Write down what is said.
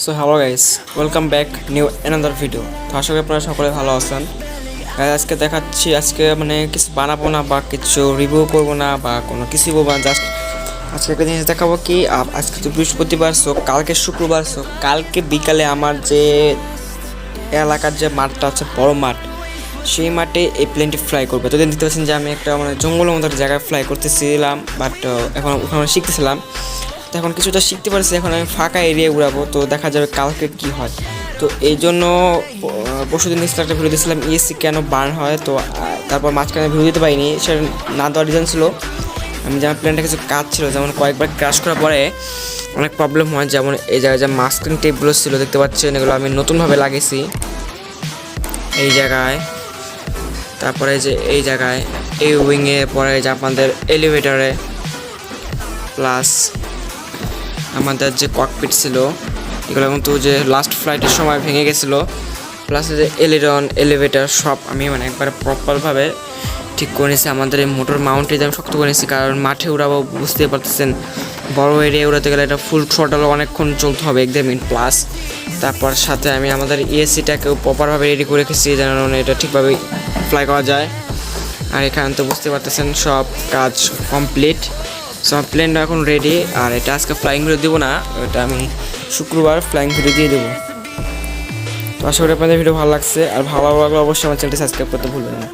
So hello guys, welcome back new another video. তো আশা করি আপনারা সকলে ভালো আছেন। আজকে দেখাচ্ছি, আজকে মানে কিছু বানাবো না বা কিছু রিভিউ করবো না বা কোনো কিছুই বলবো না, জাস্ট আজকে একটা জিনিস দেখাবো কি আজকে তো বৃহস্পতিবার, সো কালকে শুক্রবার, সো কালকে বিকালে আমার যে এলাকার যে মাঠটা আছে, বড় মাঠ, সেই মাঠে এই প্লেনটি ফ্লাই করবে। তো দেখতে পাচ্ছেন যে আমি একটা মানে জঙ্গলের মতো একটা জায়গায় ফ্লাই করতেছিলাম, বাট এখন ওখানে শিখতেছিলাম। তো এখন কিছুটা শিখতে পারছি, এখন আমি ফাঁকা এরিয়ায় উড়াবো, তো দেখা যাবে কালকে কি হয়। তো এই জন্য পরশুদিন একটা ভিডিও দিয়েছিলাম ইএসসি কেন বার্ন হয়, তো তারপর মাঝখানে ভিডিও দিতে পারিনি, সেটা না দেওয়ার রিজন ছিল আমি যেমন প্লেনটা কিছু কাজ ছিল, যেমন কয়েকবার ক্র্যাশ করার পরে অনেক প্রবলেম হয়। যেমন এই জায়গায় যে মাস্কিং টেপগুলো ছিল দেখতে পাচ্ছেন, এগুলো আমি নতুনভাবে লাগিয়েছি এই জায়গায়। তারপরে যে এই জায়গায় এই উইংয়ে, পরে যে আপনাদের এলিভেটরে, প্লাস আমাদের যে ককপিট ছিল এগুলো কিন্তু যে লাস্ট ফ্লাইটের সময় ভেঙে গেছিলো, প্লাস যে এলিরন এলিভেটর সব আমি মানে একবারে প্রপারভাবে ঠিক করে নিয়েছি। আমাদের এই মোটর মাউন্টে আমি শক্ত করে নিয়েছি, কারণ মাঠে উড়াবো, বুঝতে পারতেছেন বড় এরিয়া উড়াতে গেলে এটা ফুল থ্রটল অনেকক্ষণ চলতে হবে, 1-1.5 মিনিট প্লাস। তারপর সাথে আমি আমাদের ইএসসিটাকেও প্রপারভাবে রেডি করে রেখেছি যেন এটা ঠিকভাবে ফ্লাই করা যায়। আর এখানে তো বুঝতে পারতেছেন সব কাজ কমপ্লিট, সব প্লেনটা এখন রেডি। আর এটা আজকে ফ্লাইং ভিডিও দেবো না, এটা আমি শুক্রবার ফ্লাইং ভিডিও দিয়ে দেবো। তো আশা করি আপনাদের ভিডিও ভালো লাগছে, আর ভালো লাগলে অবশ্যই আমার চ্যানেলটি সাবস্ক্রাইব করতে ভুলবেন না।